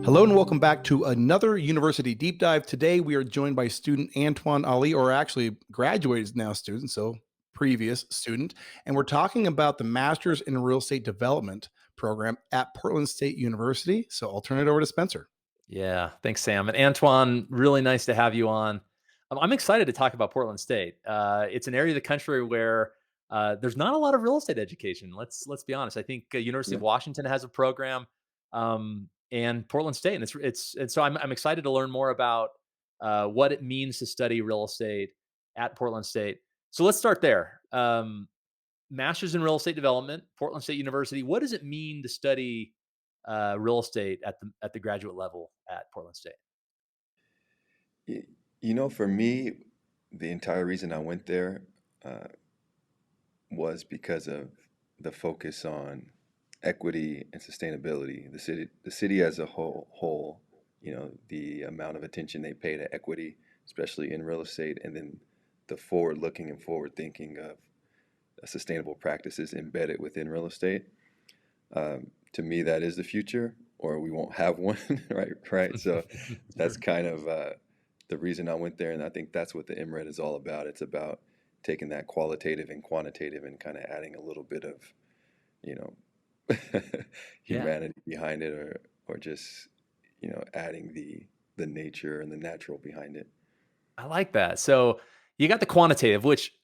Hello and welcome back to another University Deep Dive. Today we are joined by student Antoine Ali, or actually graduated now student, so previous student, and we're talking about the Masters in Real Estate Development program at Portland State University. So I'll turn it over to Spencer. Yeah, thanks, Sam. And Antoine, really nice to have you on. I'm excited to talk about Portland State. It's an area of the country where there's not a lot of real estate education. Let's be honest. I think University Yeah. of Washington has a program, and Portland State, and so I'm excited to learn more about what it means to study real estate at Portland State. So let's start there. Masters in Real Estate Development, Portland State University. What does it mean to study real estate at the graduate level at Portland State? Y- for me, the entire reason I went there uh, was because of the focus on equity and sustainability. The city as a whole, the amount of attention they pay to equity, especially in real estate, and then the forward-looking and forward-thinking of sustainable practices embedded within real estate. To me, that is the future, or we won't have one, right? Right. So that's Sure. kind of the reason I went there, and I think that's what the MRED is all about. It's about taking that qualitative and quantitative and kind of adding a little bit of, you know, Yeah, humanity behind it, or just adding the nature and the natural behind it. I like that. So you got the quantitative, which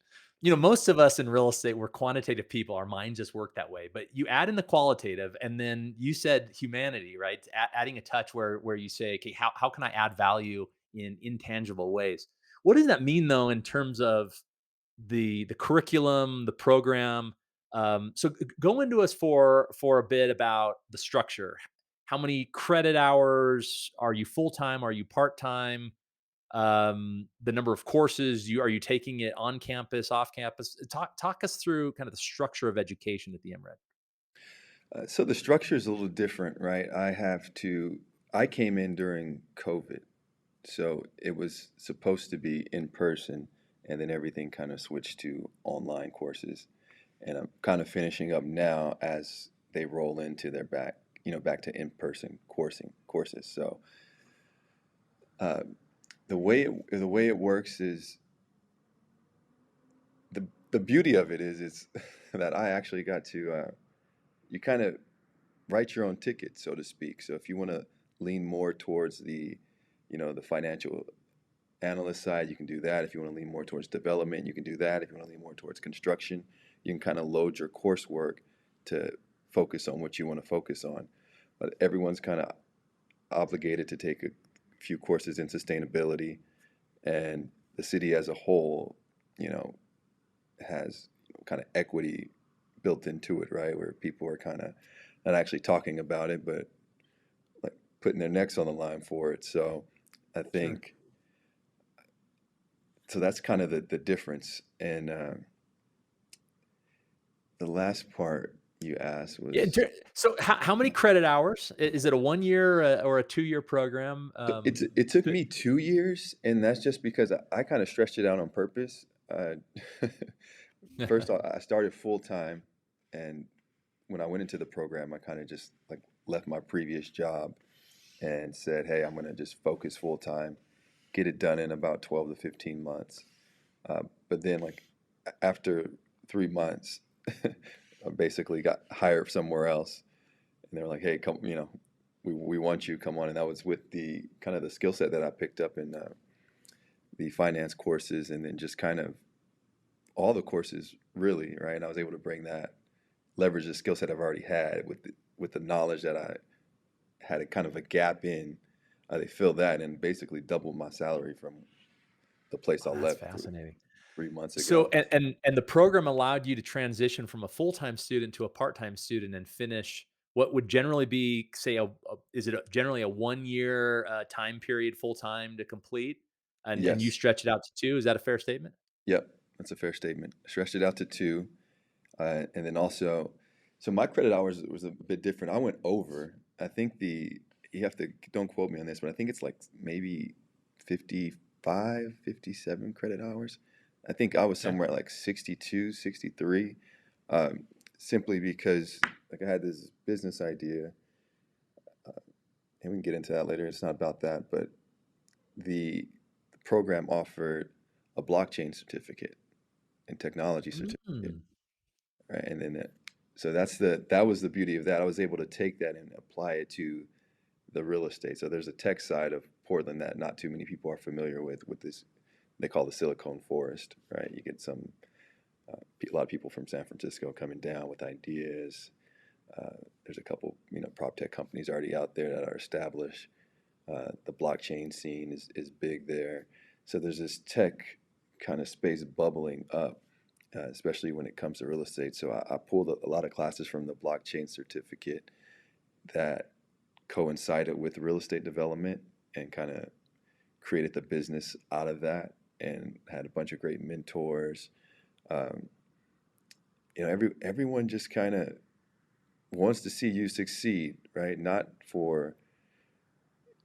most of us in real estate, we're quantitative people. Our minds just work that way. But you add in the qualitative, and then you said humanity, right? Adding a touch where you say, okay, how can I add value in intangible ways? What does that mean though in terms of the curriculum, the program? So go into us for a bit about the structure. How many credit hours? Are you full time? Are you part time? The number of courses you are you taking it on campus, off campus? Talk us through kind of the structure of education at the MRED. So the structure is a little different, right? I came in during COVID. So it was supposed to be in person, and then everything kind of switched to online courses. And I'm kind of finishing up now as they roll into their back to in-person courses. So uh, the way it works is the beauty of it is that I actually got to you kind of write your own ticket, so to speak. So if you want to lean more towards the financial analyst side, you can do that. If you want to lean more towards development, you can do that. If you want to lean more towards construction, you can kind of load your coursework to focus on what you want to focus on. But everyone's kind of obligated to take a few courses in sustainability, and the city as a whole, you know, has kind of equity built into it, right? Where people are kind of not actually talking about it, but like putting their necks on the line for it. So I Sure. think so that's kind of the difference. And the last part you asked Yeah. was So how many credit hours? Is it a 1 year or a 2 year program? it took To- me 2 years, and that's just because I kind of stretched it out on purpose. First, I started full time, and when I went into the program, I kind of just like left my previous job and said, "Hey, I'm going to just focus full time, get it done in about 12 to 15 months." But then, like after 3 months, I basically got hired somewhere else, and they were like, "Hey, come, we want you. Come on." And that was with the kind of the skill set that I picked up in the finance courses, and then just kind of all the courses, really, right? And I was able to bring that, leverage the skill set I've already had with the knowledge that I had a kind of a gap in. They filled that and basically doubled my salary from the place Oh, I that's left fascinating. 3 months So ago. and the program allowed you to transition from a full-time student to a part-time student and finish what would generally be, say, generally a 1 year time period full time to complete, and you Yes. stretch it out to two. Is that a fair statement? Yep. That's a fair statement. Stretched it out to two. And then also, so my credit hours was a bit different. I went over. I think you have to, don't quote me on this, but I think it's like maybe 55, 57 credit hours. I think I was Okay. somewhere at like 62, 63, simply because like I had this business idea, and we can get into that later. It's not about that, but the program offered a blockchain certificate and technology certificate, Mm, right? And then so that was the beauty of that. I was able to take that and apply it to the real estate. So there's a tech side of Portland that not too many people are familiar with this. They call the Silicon Forest, right? You get a lot of people from San Francisco coming down with ideas. There's a couple, prop tech companies already out there that are established. The blockchain scene is big there. So there's this tech kind of space bubbling up, especially when it comes to real estate. So I pulled a lot of classes from the blockchain certificate that coincided with real estate development and kind of created the business out of that and had a bunch of great mentors. Um, everyone just kind of wants to see you succeed, right? Not for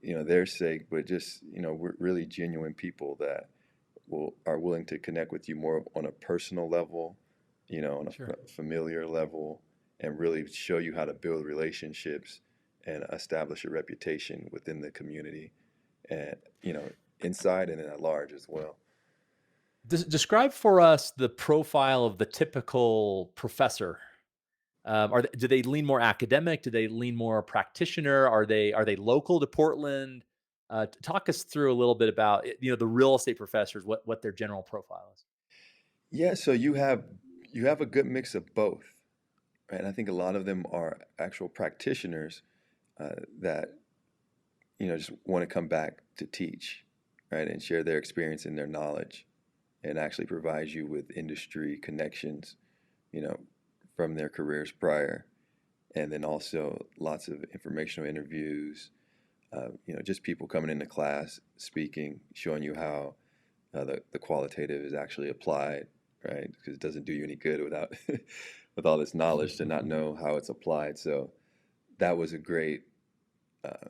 their sake, but just we're really genuine people that are willing to connect with you more on a personal level, on a sure. familiar level, and really show you how to build relationships and establish a reputation within the community, and inside and then at large as well. Describe for us the profile of the typical professor. Do they lean more academic? Do they lean more practitioner? Are they local to Portland? Talk us through a little bit about the real estate professors, what their general profile is. Yeah, so you have a good mix of both, right? And I think a lot of them are actual practitioners that just want to come back to teach, right, and share their experience and their knowledge, and actually provide you with industry connections, you know, from their careers prior, and then also lots of informational interviews. Just people coming into class, speaking, showing you how the qualitative is actually applied, right? Because it doesn't do you any good without with all this knowledge to not know how it's applied. So that was a great uh,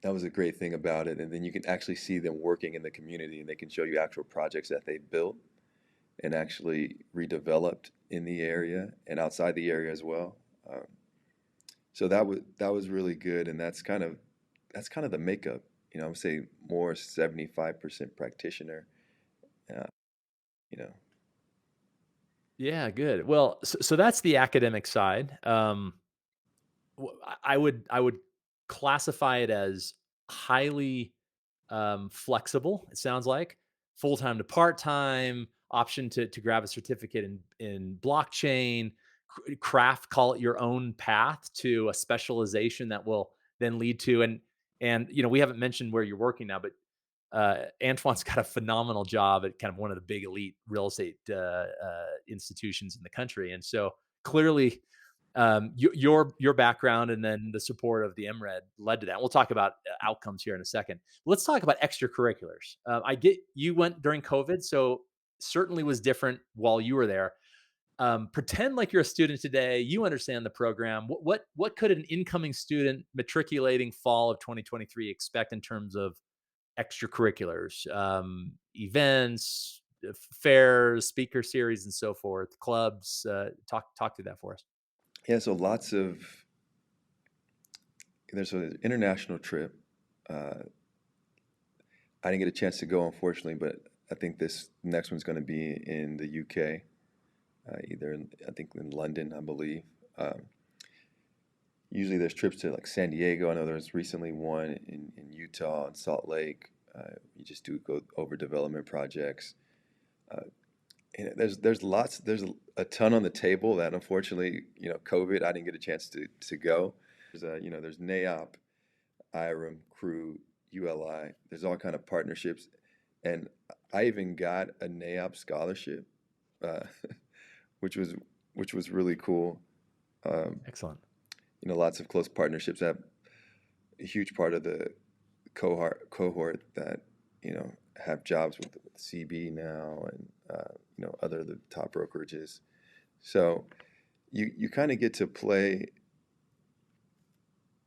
that was a great thing about it. And then you can actually see them working in the community, and they can show you actual projects that they built and actually redeveloped in the area and outside the area as well. Um, so that was really good, and that's kind of the makeup. I would say more 75% practitioner. Uh, you know, Yeah, good. Well, so that's the academic side. I would classify it as highly flexible. It sounds like full time to part time, option to grab a certificate in blockchain, craft, call it your own path to a specialization that will then lead to and we haven't mentioned where you're working now, but Antoine's got a phenomenal job at kind of one of the big elite real estate institutions in the country, and so clearly your background and then the support of the MRED led to that. We'll talk about outcomes here in a second. Let's talk about extracurriculars. I get you went during COVID, so certainly was different while you were there. Pretend like you're a student today. You understand the program. What could an incoming student matriculating fall of 2023 expect in terms of extracurriculars, events, fairs, speaker series, and so forth, clubs? Talk through that for us. yeah. So there's an international trip. Uh, I didn't get a chance to go, unfortunately, but I think this next one's going to be in the UK, I think in London, I believe. Um, Usually there's trips to like San Diego. I know there was recently one in Utah and Salt Lake. You just do go over development projects. Uh, and there's a ton on the table that unfortunately, COVID, I didn't get a chance to go. There's NAOP, IREM, Crew, ULI. There's all kind of partnerships, and I even got a NAOP scholarship, uh, which was which was really cool. Um, Excellent. Lots of close partnerships. That a huge part of the cohort that have jobs with CB now, and other the top brokerages. So you kind of get to play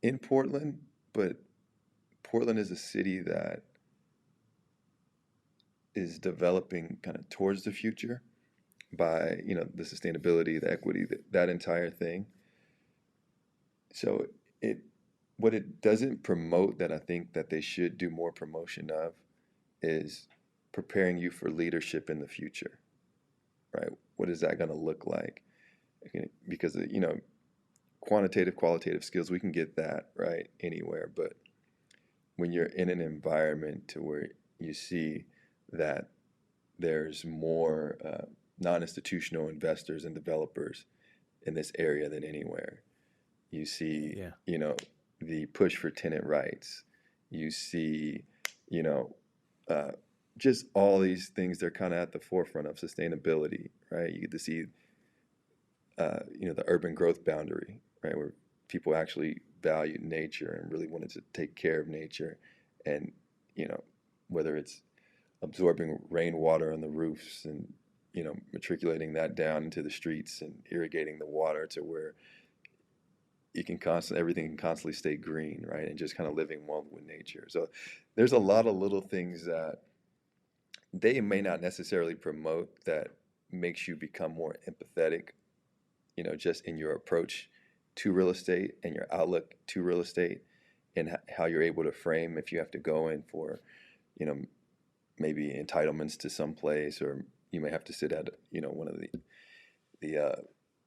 in Portland, but Portland is a city that is developing kind of towards the future by the sustainability, the equity, that entire thing. So it what it doesn't promote that I think that they should do more promotion of is preparing you for leadership in the future, right? What is that going to look like? Okay, because quantitative, qualitative skills, we can get that right anywhere, but when you're in an environment to where you see that there's more non-institutional investors and developers in this area than anywhere. You see, Yeah. the push for tenant rights. You see, you know, uh, just all these things. They're kind of at the forefront of sustainability, right? You get to see, the urban growth boundary, right, where people actually valued nature and really wanted to take care of nature, and you know, whether it's absorbing rainwater on the roofs and matriculating that down into the streets and irrigating the water to where everything can constantly stay green, right? And just kind of living well with nature. So there's a lot of little things that they may not necessarily promote that makes you become more empathetic, just in your approach to real estate and your outlook to real estate, and how you're able to frame if you have to go in for, you know, maybe entitlements to some place, or you may have to sit at, one of the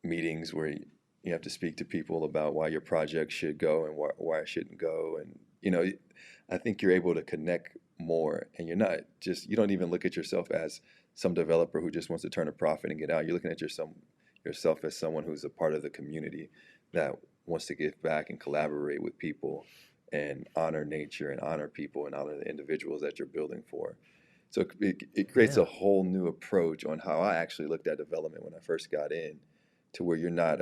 meetings where you have to speak to people about why your project should go and why it shouldn't go. And I think you're able to connect more, and you don't even look at yourself as some developer who just wants to turn a profit and get out. You're looking at yourself as someone who's a part of the community that wants to give back and collaborate with people and honor nature and honor people and honor the individuals that you're building for. So it creates Yeah. a whole new approach on how I actually looked at development when I first got in, to where you're not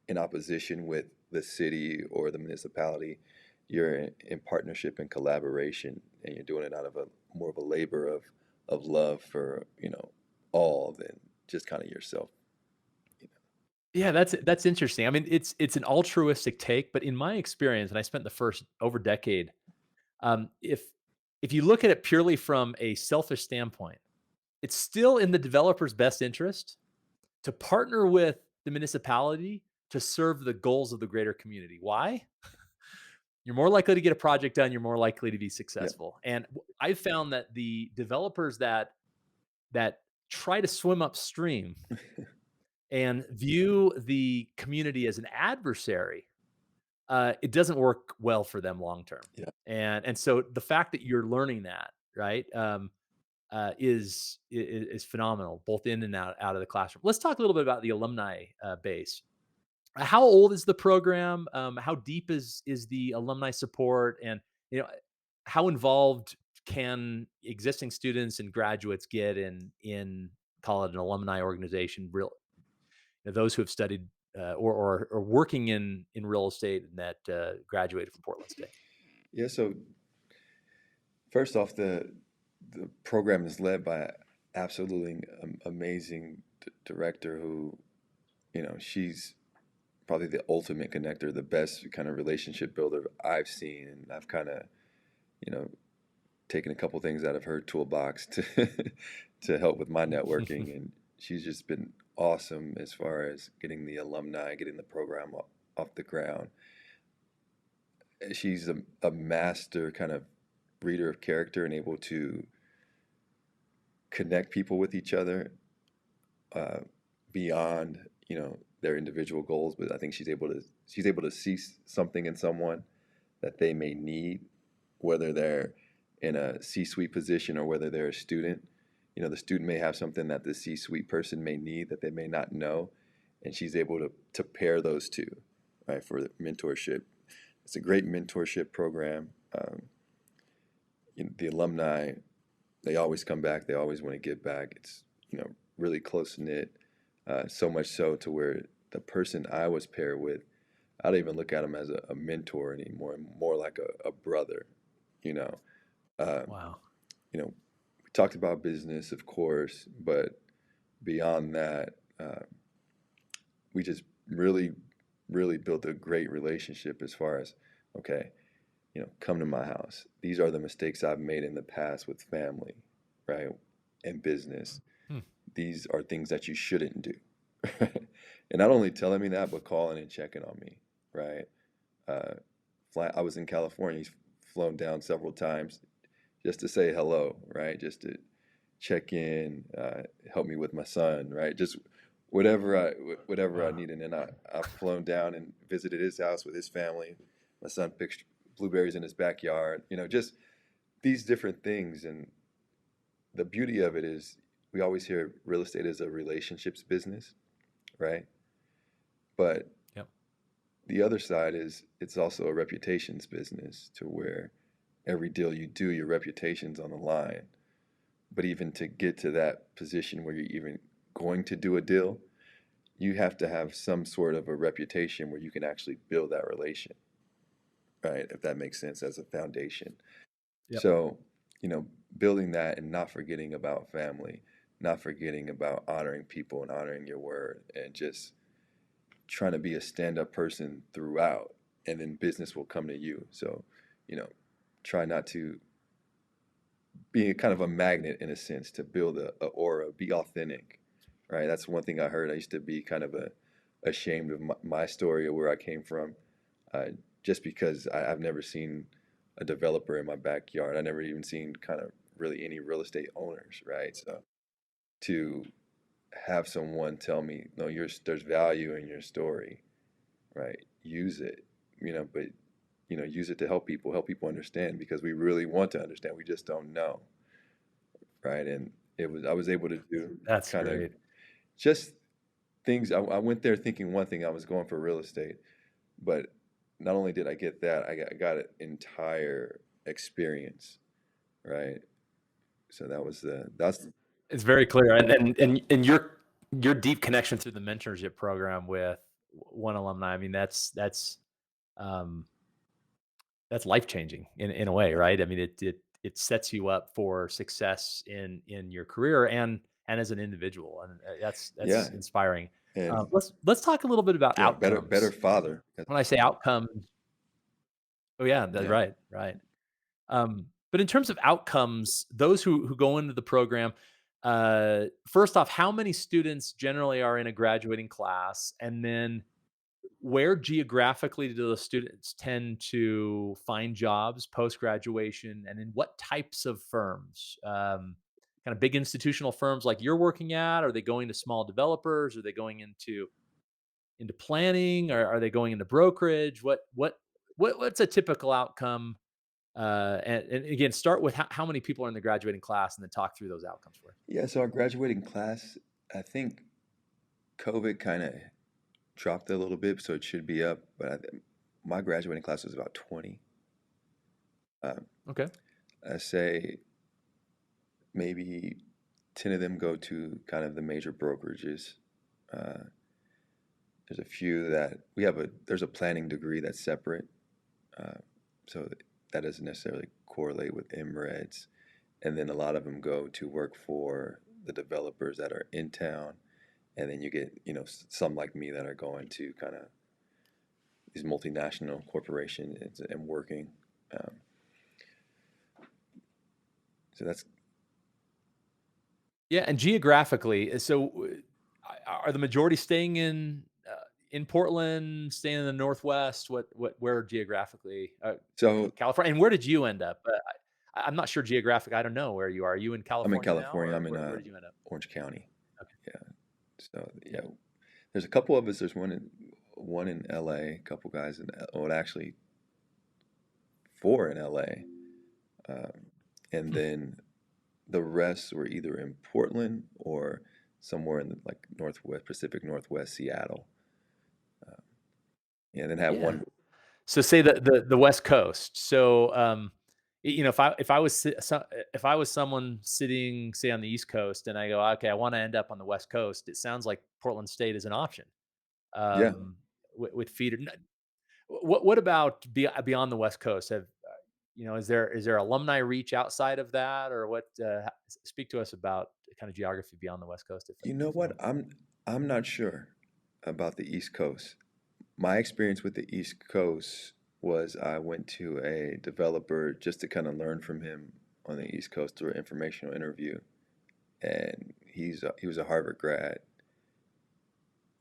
in opposition with the city or the municipality. You're in partnership and collaboration, and you're doing it out of a more of a labor of love for all than just kind of yourself. You Yeah, that's interesting. I mean, it's an altruistic take, but in my experience, and I spent the first over decade, if you look at it purely from a selfish standpoint, it's still in the developer's best interest to partner with the municipality to serve the goals of the greater community. Why? You're more likely to get a project done. You're more likely to be Yeah. successful. And I've found that the developers that try to swim upstream and view the community as an adversary, it doesn't work well for them long term. Yeah. And so the fact that you're learning that, right, is phenomenal, both in and out of the classroom. Let's talk a little bit about the alumni base. How old is the program? How deep is the alumni support? And you know, how involved can existing students and graduates get in call it an alumni organization? Those who have studied or working in real estate and that graduated from Portland State. Yeah. So first off, the program is led by an absolutely amazing director who, she's probably the ultimate connector, the best kind of relationship builder I've seen. And I've kind of, you know, taken a couple things out of her toolbox to to help with my networking. And she's just been awesome as far as getting the alumni, getting the program off the ground. She's a master kind of reader of character and able to connect people with each other, uh, beyond their individual goals. But I think she's able to see something in someone that they may need, whether they're in a C-suite position or whether they're a student. The student may have something that the C-suite person may need that they may not know, and she's able to pair those two, right, for mentorship. It's a great mentorship program. The alumni, they always come back. They always want to give back. It's really close knit, so much so to where the person I was paired with, I don't even look at him as a mentor anymore, more like a brother. You know, um, Wow. we talked about business, of course, but beyond that, we just really, really built a great relationship as far as, okay, come to my house. These are the mistakes I've made in the past with family, right, and business. Hmm. These are things that you shouldn't do. And not only telling me that, but calling and checking on me, right? Uh, I was in California. He's flown down several times just to say hello, right? Just to check in, help me with my son, right? Just whatever I Wow. needed. And I've flown down and visited his house with his family. My son picked blueberries in his backyard. Just these different things. And the beauty of it is we always hear real estate is a relationships business, right? But Yep. the other side is it's also a reputations business to where every deal you do, your reputation's on the line. But even to get to that position where you're even going to do a deal, you have to have some sort of a reputation where you can actually build that relation, right? If that makes sense as a foundation. Yep. So, you know, building that and not forgetting about family, not forgetting about honoring people and honoring your word, and just trying to be a stand-up person throughout, and then business will come to you. So, you know, try not to be kind of a magnet in a sense to build a aura, be authentic, right? That's one thing I heard. I used to be kind of ashamed of my story of where I came from, uh, just because I've never seen a developer in my backyard. I never even seen kind of really any real estate owners, right? So to have someone tell me, no, there's value in your story, right? Use it, but use it to help people understand because we really want to understand. We just don't know, right? And I was able to do That's kind of great. just things. I went there thinking one thing, I was going for real estate, but not only did I get that, I got an entire experience, right? So that's It's very clear, and your deep connection through the mentorship program with one alumni. I mean, um, that's life changing in a way, right? I mean, it sets you up for success in your career and as an individual, and that's yeah, inspiring. and Let's talk a little bit about yeah, better outcomes. father. When I say outcomes, oh yeah, that's Yeah. right, right. But in terms of outcomes, those who go into the program, first off, how many students generally are in a graduating class, and then where geographically do the students tend to find jobs post graduation, and in what types of firms? Kind of big institutional firms like you're working at? Are they going to small developers? Are they going into planning? Or are they going into brokerage? What's a typical outcome and again, start with how many people are in the graduating class, and then talk through those outcomes for us. Yeah, so our graduating class, I think COVID kind of dropped a little bit, so it should be up. But my graduating class was about 20. Um, Okay. I say maybe 10 of them go to kind of the major brokerages. Uh, there's a few that there's a planning degree that's separate. Uh, so that doesn't necessarily correlate with MREDs. And then a lot of them go to work for the developers that are in town. And then you get, some like me that are going to kind of these multinational corporations and working. Um, so that's Yeah, and geographically, are the majority staying in Portland, staying in the Northwest? Where geographically? so California, and where did you end up? I'm not sure geographic. I don't know where you are. Are you in I'm in California now, California. or I'm in where did you end up? Orange County. Okay. Yeah. So Yeah. yeah, there's a couple of us. There's one in LA. A couple guys well, actually four in LA, and Hmm. then the rest were either in Portland or somewhere in the, like Northwest Pacific Northwest, Seattle. Uh, yeah, and then had Yeah. one. So say the West Coast. So, if I was someone sitting, say, on the East Coast, and I go, okay, I want to end up on the West Coast, it sounds like Portland State is an option. Yeah, With feeder. What about beyond the West Coast? Is there alumni reach outside of that, or what? Speak to us about kind of geography beyond the West Coast, you know if you what? don't mind. I'm not sure about the East Coast. My experience with the East Coast was I went to a developer just to kind of learn from him on the East Coast through an informational interview, and he was a Harvard grad,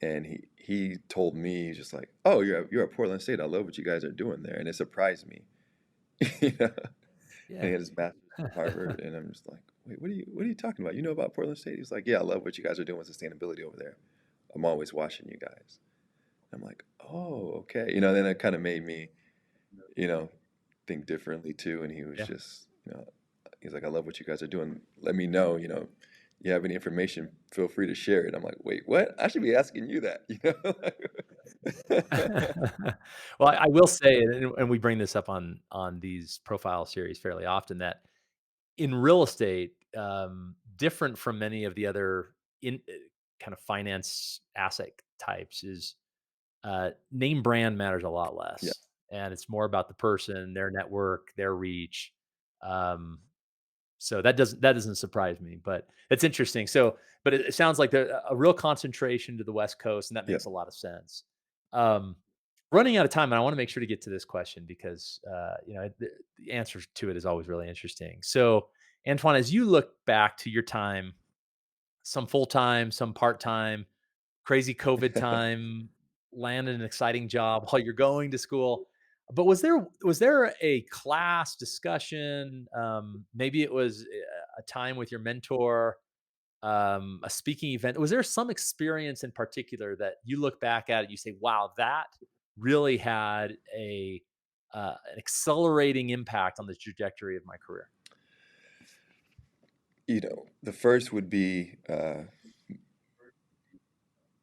and he told me, he's just like, "Oh, you're at Portland State. I love what you guys are doing there," and it surprised me. You know? And he Yeah. had his master's from Harvard, and I'm just like, "Wait, what are you talking about? You know about Portland State?" He's like, "Yeah, I love what you guys are doing with sustainability over there. I'm always watching you guys." I'm like, "Oh, okay." Then it kind of made me, you know, think differently too. And he was Yeah. just, he's like, "I love what you guys are doing. Let me know, you have any information, feel free to share it." I'm like, "Wait, what? I should be asking you that, you know?" Well, I will say, and we bring this up on these profile series fairly often, that in real estate, different from many of the other in kind of finance asset types, is name brand matters a lot Yeah, less, and it's more about the person, their network, their reach. Um, so that doesn't surprise me, but it's interesting. So, but it sounds like a real concentration to the West Coast, and that yeah. makes a lot of sense. Um, Running out of time, and I want to make sure to get to this question because the answer to it is always really interesting. So, Antoine, as you look back to your time, some full time, some part time, crazy COVID time, land an exciting job while you're going to school. But was there a class discussion? Maybe it was a time with your mentor, a speaking event. Was there some experience in particular that you look back at it, you say, "Wow, that really had an accelerating impact on the trajectory of my career"? The first would be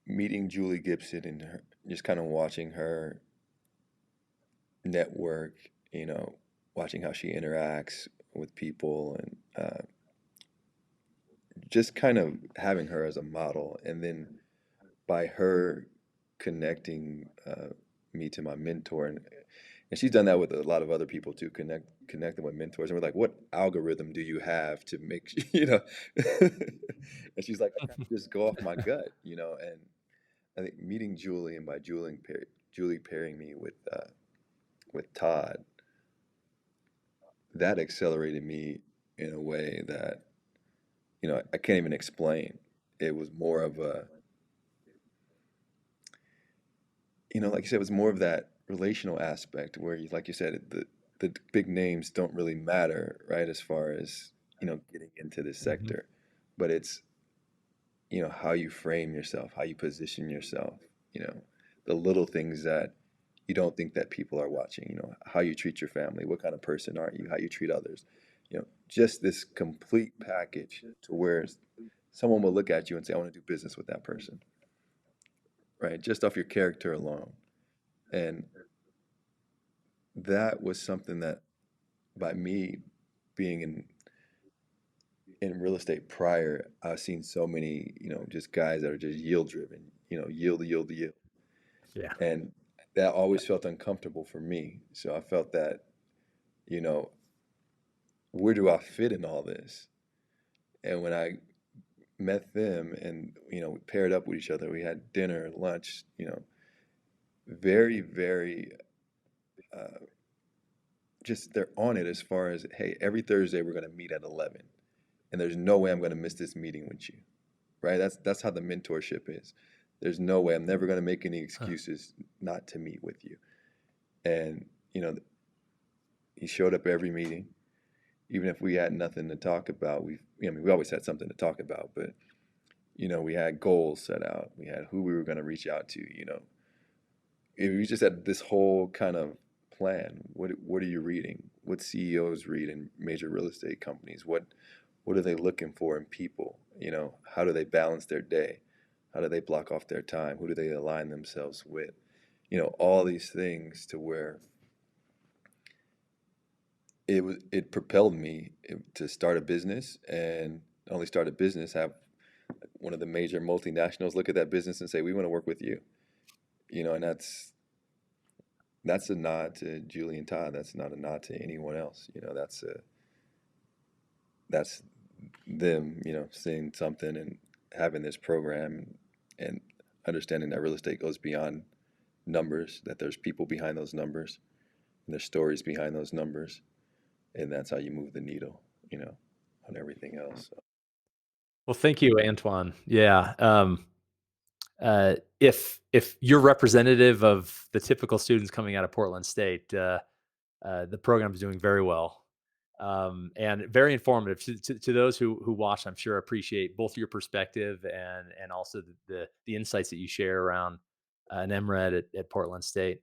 meeting Julie Gibson and just kind of watching her network, watching how she interacts with people, and just kind of having her as a model. And then by her connecting me to my mentor, and she's done that with a lot of other people too, connect them with mentors. And we're like, "What algorithm do you have to make And she's like, "I kind of just go off my gut, And I think meeting Julie, and by Julie pairing me with Todd, that accelerated me in a way that I can't even explain. It was more of a, like you said, it was more of that relational aspect where, like you said, the big names don't really matter, right? As far as getting into this Mhm. sector, but it's how you frame yourself, how you position yourself, you know, the little things that you don't think that people are watching, how you treat your family, what kind of person are you, how you treat others, just this complete package to where someone will look at you and say, "I want to do business with that person," right? Just off your character alone. And that was something that, by me being in real estate prior, I've seen so many, just guys that are just yield driven, yield, yield, yield. Yeah. And that always felt uncomfortable for me. So I felt that, you know, where do I fit in all this? And when I met them and, we paired up with each other, we had dinner, lunch, very, very, uh, just they're on it as far as, hey, every Thursday we're going to meet at 11. And there's no way I'm going to miss this meeting with you, right? That's how the mentorship is. There's no way I'm never going to make any Huh. excuses not to meet with you. And, he showed up every meeting. Even if we had nothing to talk about, we always had something to talk about, but we had goals set out. We had who we were going to reach out to. We just had this whole kind of plan. What are you reading? What CEOs read in major real estate companies? What are they looking for in people? How do they balance their day? How do they block off their time? Who do they align themselves with? All these things to where it propelled me to start a business, and not only start a business, have one of the major multinationals look at that business and say, "We want to work with you." And that's a nod to Julie and Todd. That's not a nod to anyone else. That's them, seeing something and having this program, and understanding that real estate goes beyond numbers, that there's people behind those numbers, and there's stories behind those numbers, and that's how you move the needle, on everything else. So, Well, thank you, Antoine. Yeah. If you're representative of the typical students coming out of Portland State, the program is doing very well, and very informative to those who watch. I'm sure appreciate both your perspective and also the insights that you share around an MRED at Portland State.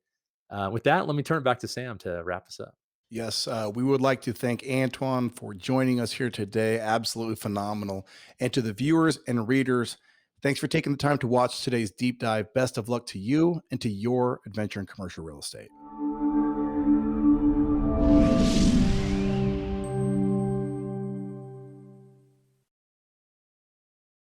With that, let me turn it back to Sam to wrap us up. Yes, we would like to thank Antoine for joining us here today. Absolutely phenomenal. And to the viewers and readers, thanks for taking the time to watch today's deep dive. Best of luck to you and to your adventure in commercial real estate.